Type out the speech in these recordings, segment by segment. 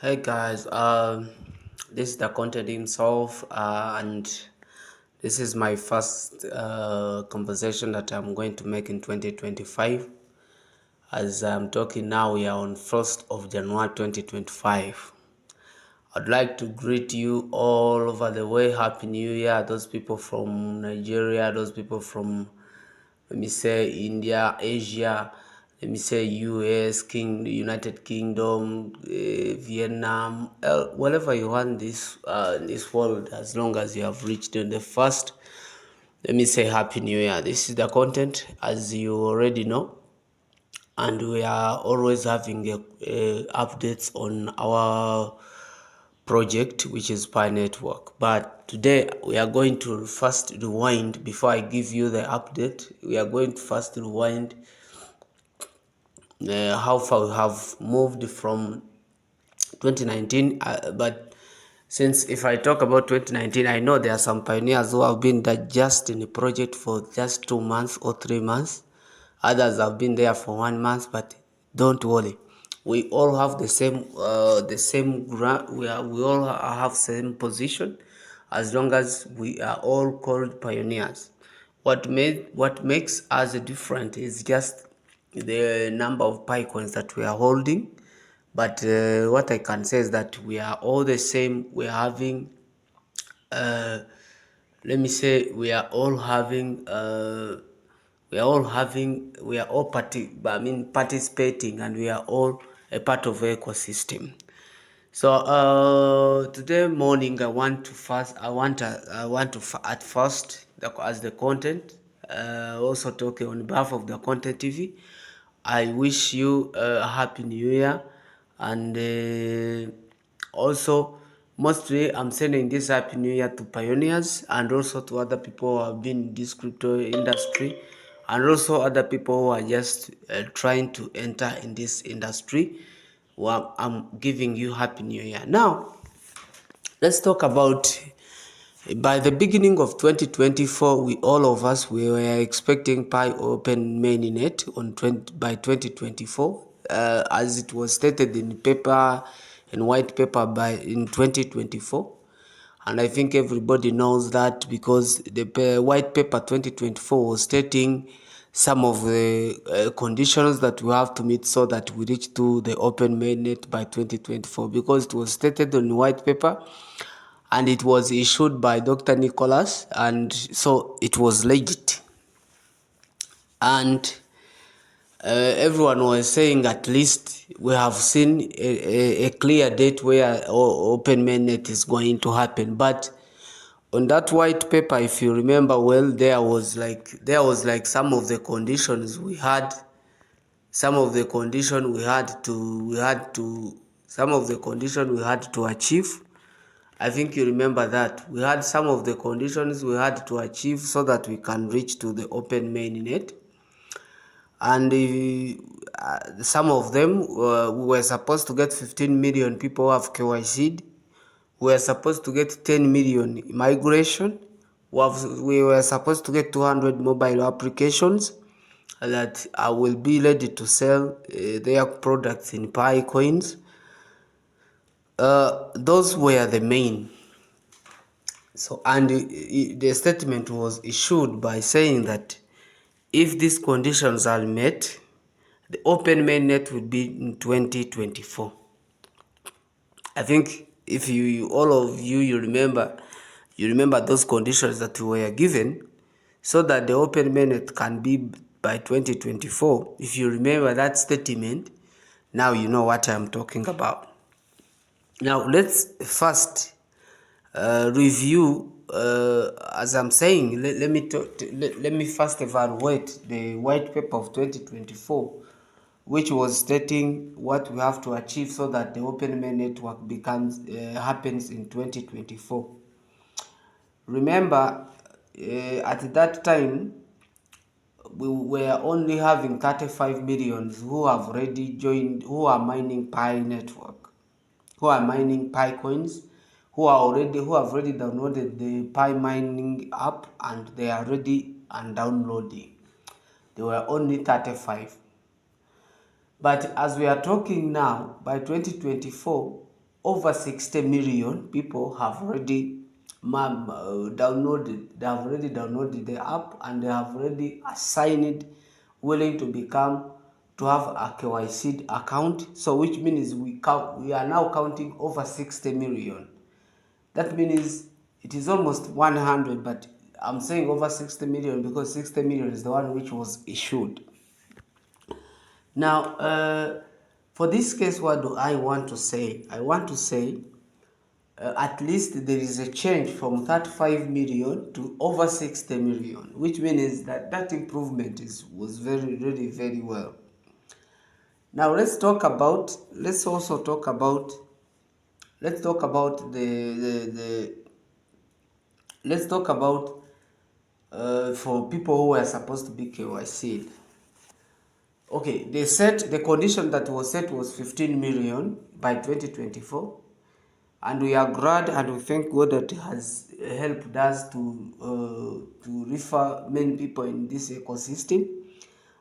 Hey guys, this is the content himself, and this is my first conversation that I'm going to make in 2025. As I'm talking now, we are on 1st of January 2025. I'd like to greet you all over the way. Happy New Year. Those people from Nigeria, those people from, let me say, India, Asia, let me say US, United Kingdom, Vietnam, wherever you want this world, as long as you have reached in the first, let me say Happy New Year. This is the content, as you already know, and we are always having updates on our project, which is Pi Network. But today we are going to first rewind before I give you the update. We are going to first rewind how far we have moved from 2019. But since if I talk about 2019, I know there are some pioneers who have been there just in the project for just 2 months or 3 months. Others have been there for 1 month, but don't worry. We all have the same ground. We all have same position, as long as we are all called pioneers. What makes us different is just the number of PyCoins that we are holding. But what I can say is that we are all the same. We are having, uh, let me say, we are all participating, and we are all a part of the ecosystem. So today morning, I want to at first, as the content, also talking on behalf of the content TV. I wish you a happy new year, and also mostly I'm sending this happy new year to pioneers, and also to other people who have been in this crypto industry, and also other people who are just trying to enter in this industry. Well, I'm giving you happy new year. Now let's talk about, by the beginning of 2024, we all of us we were expecting Pi Open Mainnet on by 2024, as it was stated in paper and white paper by in 2024. And I think everybody knows that, because the white paper 2024 was stating some of the conditions that we have to meet so that we reach to the open mainnet by 2024, because it was stated on white paper and it was issued by Dr. Nicholas, and so it was legit. And everyone was saying at least we have seen a clear date where open mainnet is going to happen. But on that white paper, if you remember well, there was like some of the conditions we had, some of the condition some of the condition we had to achieve. I think you remember that we had some of the conditions we had to achieve so that we can reach to the open mainnet. And some of them, we were supposed to get 15 million people who have KYC'd. We were supposed to get 10 million migration. We were supposed to get 200 mobile applications that will be ready to sell their products in Pi coins. Those were the main. So, and the statement was issued by saying that if these conditions are met, the open mainnet will be in 2024. I think if all of you remember those conditions that were given, so that the open mainnet can be by 2024. If you remember that statement, now you know what I'm talking about. Now let's first review, as I'm saying, let me first evaluate the white paper of 2024, which was stating what we have to achieve so that the open main network happens in 2024. Remember, at that time, we were only having 35 millions who have already joined, who are mining Pi network, who are mining Pi coins, who have already downloaded the Pi mining app, and they are ready and downloading. There were only 35. But as we are talking now, by 2024, over 60 million people have already downloaded the app, and they have already assigned willing to become to have a KYC account. So which means we are now counting over 60 million. That means it is almost 100, but I'm saying over 60 million because 60 million is the one which was issued. Now, for this case, what do I want to say? I want to say at least there is a change from 35 million to over 60 million, which means that that improvement was really very well. Now let's talk about let's talk about the let's talk about for people who are supposed to be KYC. Okay, they set the condition that was set was 15 million by 2024, and we are glad and we thank God that it has helped us to refer many people in this ecosystem.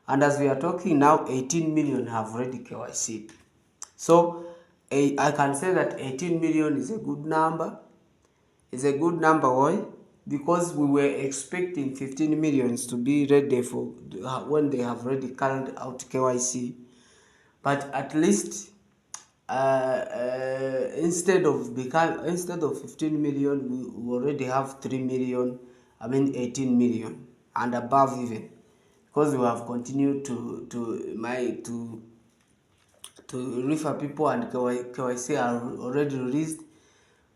And as we are talking now, 18 million have already KYC. So I can say that 18 million is a good number. It's a good number. Why? Because we were expecting 15 millions to be ready for when they have already carried out KYC. But at least instead of 15 million, we already have 3 million, 18 million and above even, because we have continued to refer people, and KYC are already released,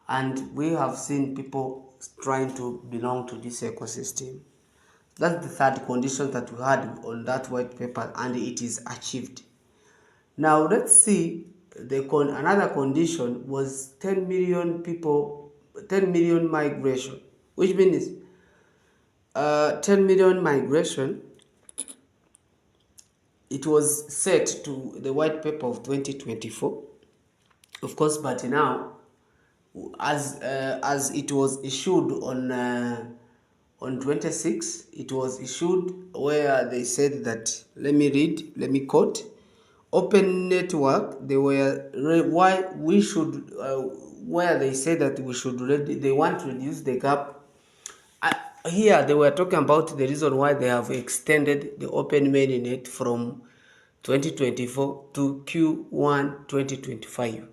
and we have seen people trying to belong to this ecosystem. That's the third condition that we had on that white paper, and it is achieved. Now let's see another condition was 10 million people, 10 million migration, which means 10 million migration. It was set to the white paper of 2024, of course, but now as it was issued on 26, it was issued where they said that, let me quote, open network, they were why we should where they say that we should they want to reduce the gap. Here they were talking about the reason why they have extended the open mainnet from 2024 to Q1 2025,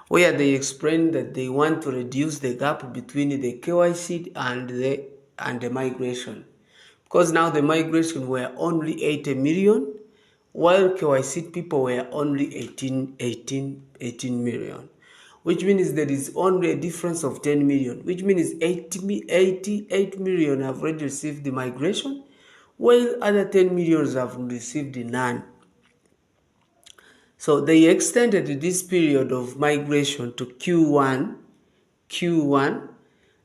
where they explained that they want to reduce the gap between the KYC and the migration, because now the migration were only 80 million, while KYC people were only 18 million, which means there is only a difference of 10 million, which means 88 million have already received the migration, while other 10 millions have received none. So they extended this period of migration to Q1.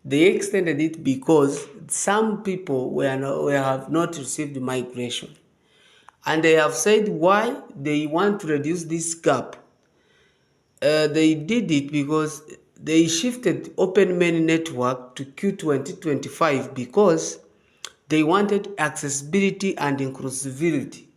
They extended it because some people have not received migration. And they have said why they want to reduce this gap. They did it because they shifted open main network to Q 2025 because they wanted accessibility and inclusivity.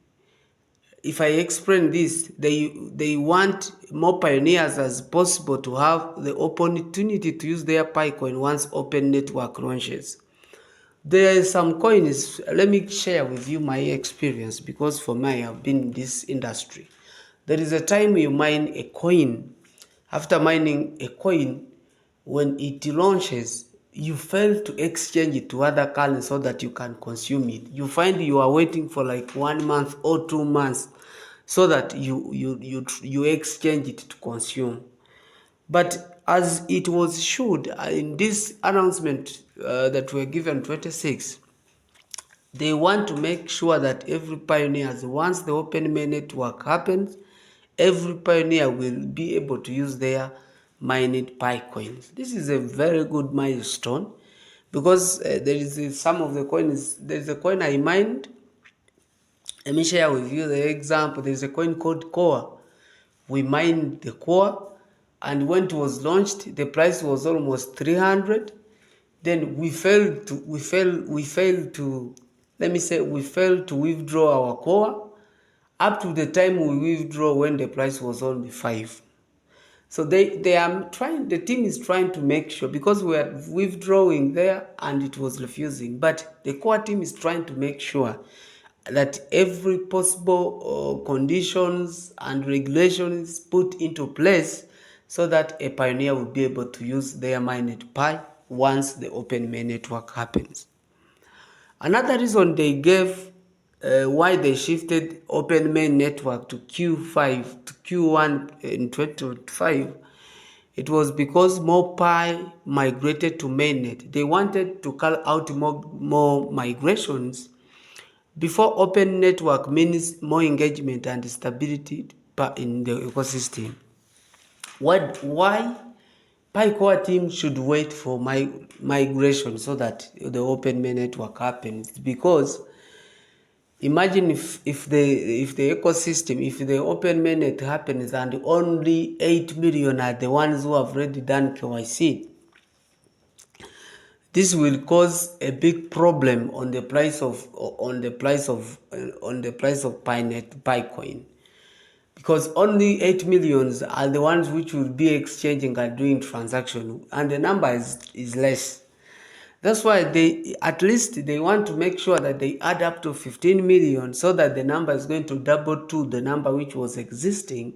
If I explain this, they want more pioneers as possible to have the opportunity to use their PyCoin once open network launches. There are some coins, let me share with you my experience, because for me, I have been in this industry. There is a time you mine a coin. After mining a coin, when it launches, you fail to exchange it to other currency so that you can consume it. You find you are waiting for like 1 month or 2 months so that you exchange it to consume. But as it was showed in this announcement that were given 26, they want to make sure that every pioneer, once the open main network happens, every pioneer will be able to use their mined PyCoins. This is a very good milestone, because there is some of the coins. There is a coin I mined. Let me share with you the example. There is a coin called Core. We mined the Core, and when it was launched, the price was almost 300. Then we failed to withdraw our Core up to the time we withdraw when the price was only 5. So they are trying, the team is trying to make sure, because we are withdrawing there and it was refusing, but the core team is trying to make sure that every possible conditions and regulations put into place so that a pioneer will be able to use their Mainnet Pi once the open main network happens. Another reason they gave why they shifted open main network to Q5 to Q1 in 2025, it was because more Pi migrated to mainnet. They wanted to call out more migrations before open network means more engagement and stability in the ecosystem. Why Pi core team should wait for migration so that the open main network happens? Because imagine if the ecosystem, if the open mainnet happens and only 8 million are the ones who have already done KYC, this will cause a big problem on the price of Picoin, because only 8 millions are the ones which will be exchanging and doing transaction, and the number is less. That's why they, at least they want to make sure that they add up to 15 million so that the number is going to double to the number which was existing,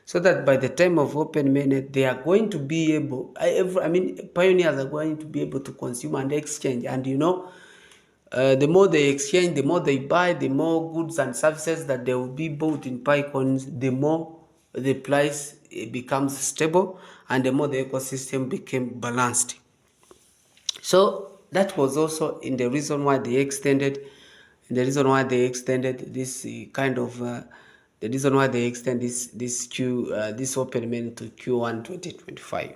so that by the time of open mainnet, they are going to be able, pioneers are going to be able to consume and exchange. And the more they exchange, the more they buy, the more goods and services that they will be bought in PyCoins, the more the price becomes stable and the more the ecosystem became balanced. So that was also in the reason why they extended, this kind of the reason why they extend this open main to Q1 2025.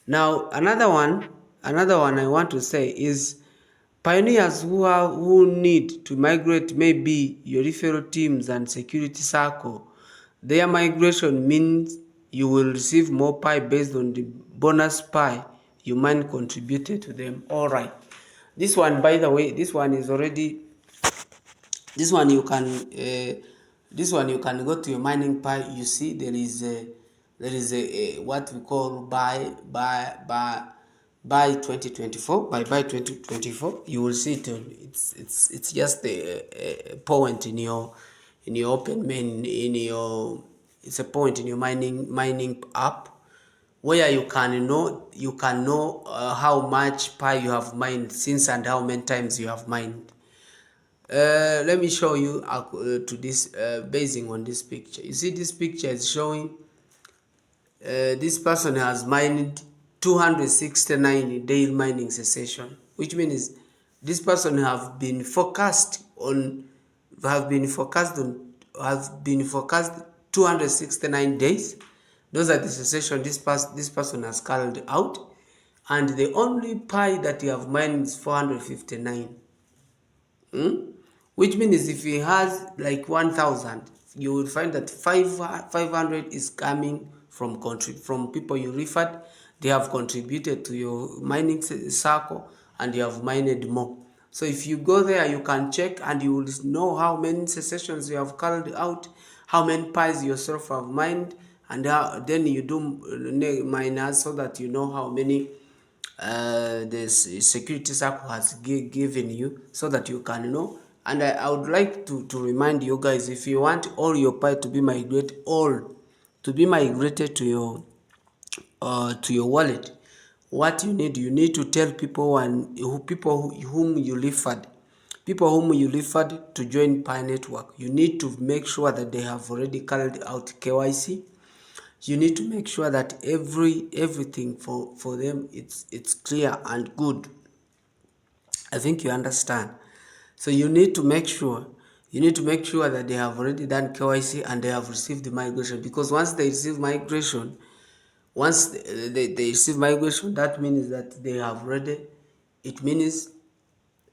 Now another one I want to say is pioneers who need to migrate, maybe your referral teams and security circle. Their migration means you will receive more Pi based on the bonus Pi you might contributed to them. All right. This one, by the way, this one is already, this one you can go to your mining Pi. You see there is a what we call by 2024, by 2024. You will see it. It's just a point in your open main, it's a point in your mining app, where you can know how much Pi you have mined since and how many times you have mined. Let me show you to this basing on this picture. You see, this picture is showing this person has mined 269 daily mining session, which means this person have been forecast 269 days. Those are the session this person has carried out, and the only Pi that you have mined is 459. Which means if he has like 1,000, you will find that 500 is coming from people you referred. They have contributed to your mining circle and you have mined more. So if you go there, you can check and you will know how many sessions you have carried out, how many Pis yourself have mined, and then you do miners, so that you know how many the security circle has given you, so that you can know. And I would like to remind you guys, if you want all your Pi to be migrated, to your wallet, what you need to tell people whom you referred, to join Pi network. You need to make sure that they have already carried out KYC. You need to make sure that everything for them it's clear and good. I think you understand. So you need to make sure that they have already done KYC and they have received the migration, because once they receive migration, that means that they have already, it means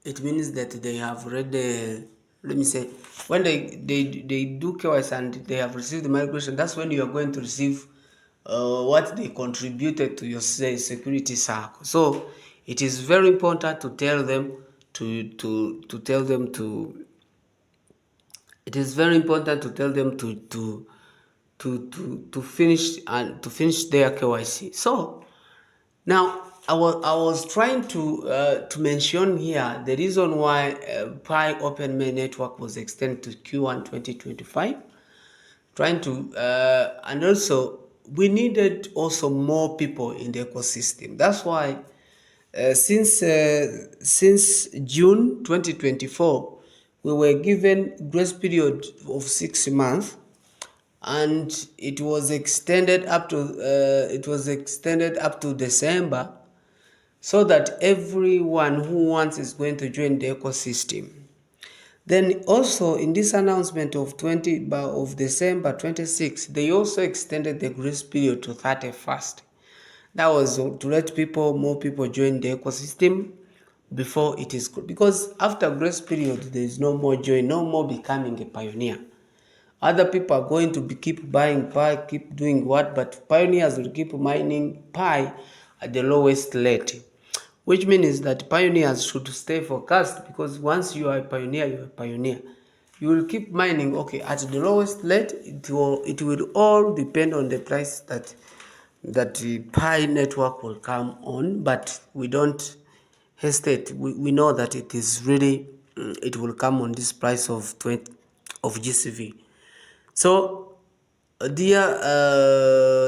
that they have already, let me say, when they do KYC and they have received the migration, that's when you are going to receive what they contributed to your security circle. So it is very important to tell them it is very important to tell them to to finish their KYC. So now I was trying to mention here the reason why Pi Open Main Network was extended to Q1 2025. Trying to and also we needed also more people in the ecosystem. That's why since June 2024 we were given grace period of 6 months, and it was extended up to December, so that everyone who wants is going to join the ecosystem. Then also in this announcement of December 26, they also extended the grace period to 31st. That was to let more people join the ecosystem before it is good. Because after grace period, there is no more join, no more becoming a pioneer. Other people are going to keep buying Pi, keep doing what, but pioneers will keep mining Pi at the lowest rate. Which means that pioneers should stay focused, because once you are a pioneer, you are a pioneer. You will keep mining, okay, at the lowest rate. It will all depend on the price that the Pi network will come on, but we don't hesitate. We know that it is really it will come on this price of GCV. So, dear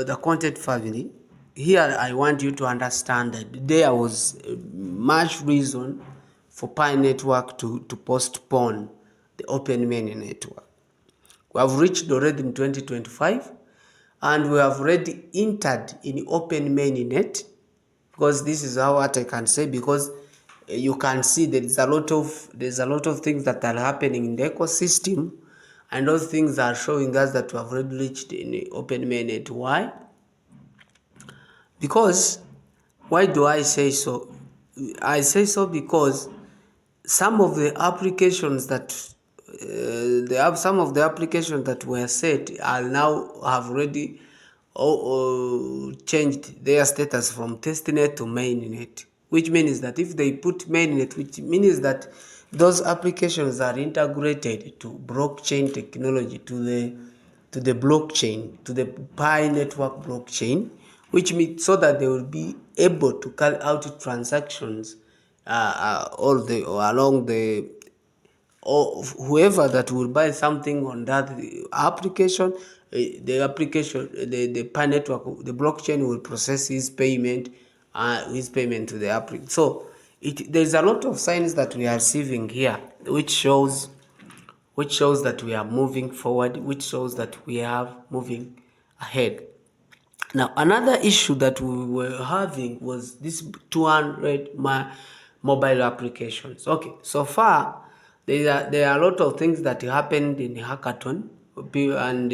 the content family, here I want you to understand that there was much reason for Pi Network to postpone the Open Mainnet network. We have reached already in 2025, and we have already entered in Open Mainnet, because this is how what I can say, because you can see there's a lot of things that are happening in the ecosystem, and those things are showing us that we have already reached in the Open Mainnet. Why? Because, why do I say so? I say so because some of the applications that some of the applications that were set are now have already changed their status from testnet to mainnet, which means that if they put mainnet, which means that those applications are integrated to blockchain technology, to the blockchain, to the Pi network blockchain, which means so that they will be able to carry out transactions along the, or whoever that will buy something on that application, the Pi network, the blockchain will process his payment to the application. So there's a lot of signs that we are receiving here, which shows that we are moving forward, which shows that we are moving ahead. Now, another issue that we were having was this 200 mobile applications. Okay, so far there are a lot of things that happened in the hackathon, and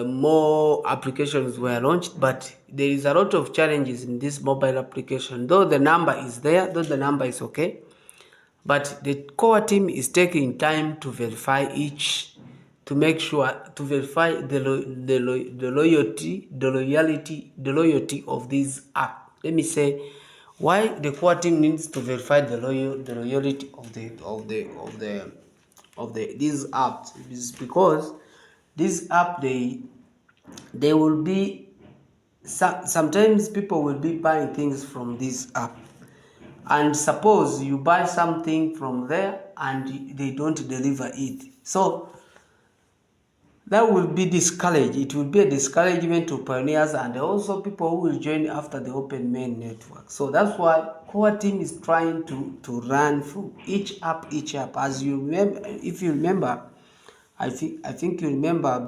more applications were launched, but there is a lot of challenges in this mobile application. Though the number is there, though the number is okay, but the core team is taking time to verify each, to make sure to verify the loyalty of this app. Let me say why the core team needs to verify the loyalty of these apps is because this app, they will be sometimes people will be buying things from this app, and suppose you buy something from there and they don't deliver it, so that will be discouraged. It will be a discouragement to pioneers and also people who will join after the Open Main network. So that's why core team is trying to run through each app. As you remember, if you remember, I think you remember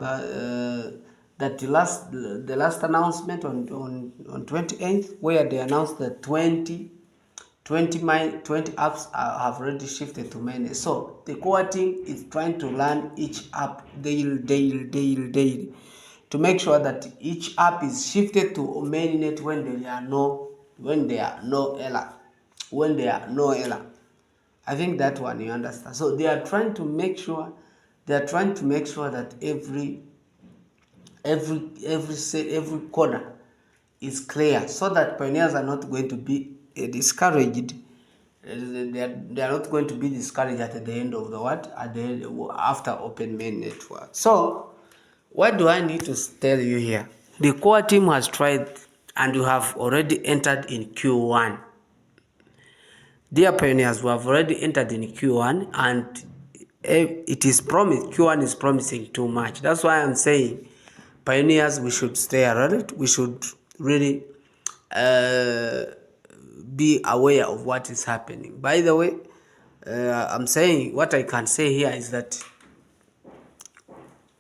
that the last announcement on 28th, where they announced that 20 apps have already shifted to mainnet. So the core team is trying to learn each app daily to make sure that each app is shifted to mainnet when there are no error. I think that one you understand. So they are trying to make sure that every corner is clear, so that pioneers are not going to be discouraged. They are not going to be discouraged at the end of the what, at the end, after Open Main network. So What do I need to tell you here? The core team has tried and you have already entered in Q1. Dear pioneers, we have already entered in Q1 and it is promised, Q1 is promising too much. That's why I'm saying, pioneers, we should stay alert. We should really be aware of what is happening. By the way, I'm saying, what I can say here is that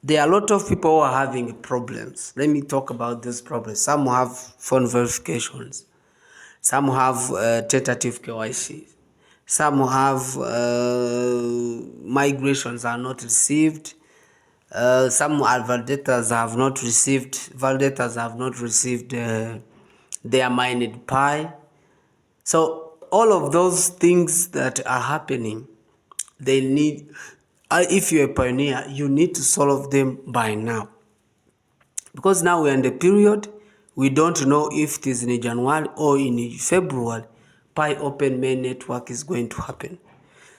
there are a lot of people who are having problems. Let me talk about these problems. Some have phone verifications. Some have tentative KYC. Some have migrations are not received. Some validators have not received their Mainnet Pi. So all of those things that are happening, they need, if you're a pioneer, you need to solve them by now. Because now we're in the period, we don't know if it is in January or in February, Pi Open Main Network is going to happen.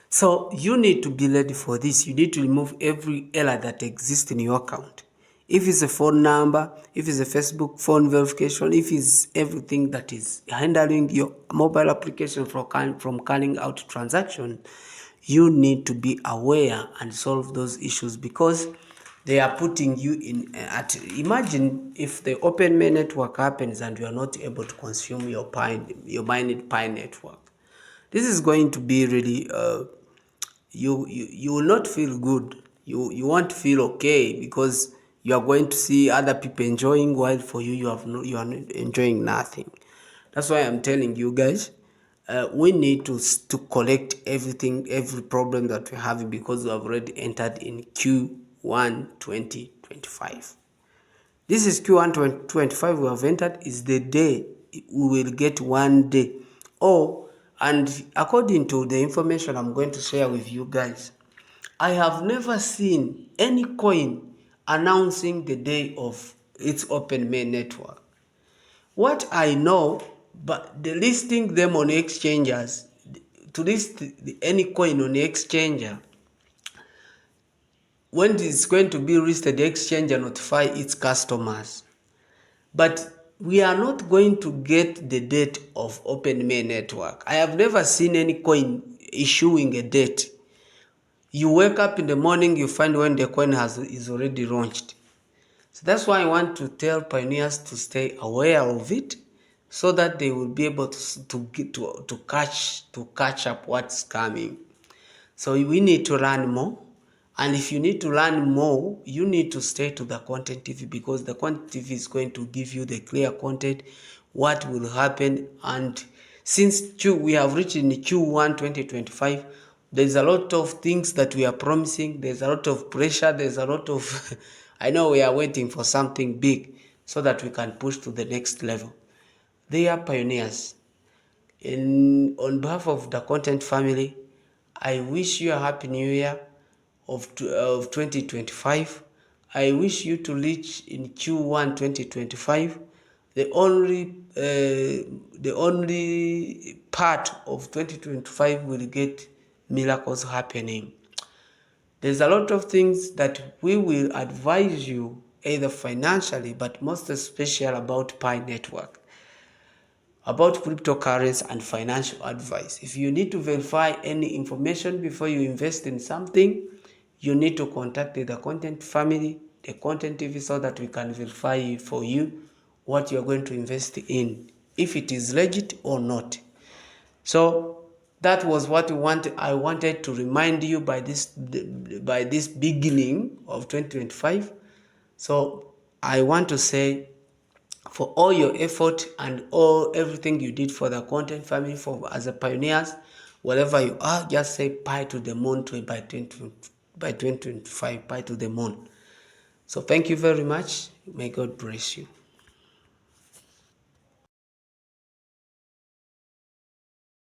So you need to be ready for this. You need to remove every error that exists in your account. If it's a phone number, if it's a Facebook phone verification, if it's everything that is handling your mobile application from carrying out transaction, you need to be aware and solve those issues, because they are putting you in imagine if the open main network happens and you are not able to consume your Mainnet Pi network. This is going to be really you will not feel good. You won't feel okay, because you are going to see other people enjoying, while for you, you are not enjoying nothing. That's why I'm telling you guys, we need to collect every problem that we're having, because we have already entered in Q1 2025. This is Q1 2025 we have entered, is the day we will get 1 day. And according to the information I'm going to share with you guys, I have never seen any coin announcing the day of its open main network. What I know, but the listing them on exchanges, to list any coin on the exchanger, when it's going to be listed, the exchanger notify its customers. But we are not going to get the date of open main network. I have never seen any coin issuing a date. You wake up in the morning, you find when the coin is already launched. So that's why I want to tell pioneers to stay aware of it, so that they will be able to catch up what's coming. So we need to learn more. And if you need to learn more, you need to stay to the content TV, because the content TV is going to give you the clear content, what will happen. And since we have reached in Q1 2025, there's a lot of things that we are promising. There's a lot of pressure. There's a lot of, I know we are waiting for something big, so that we can push to the next level. They are pioneers. On behalf of the content family, I wish you a happy new year of 2025. I wish you to reach in Q1 2025. The only part of 2025 will get miracles happening. There's a lot of things that we will advise you, either financially, but most especially about Pi network, about cryptocurrency and financial advice. If you need to verify any information before you invest in something, you need to contact the content family, the content TV, so that we can verify for you what you're going to invest in, if it is legit or not. So that was what I wanted to remind you by this beginning of 2025. So I want to say, for all your effort and everything you did for the content family, as a pioneers, wherever you are, just say Pi to the moon by 2025, Pi to the moon. So thank you very much. May God bless you.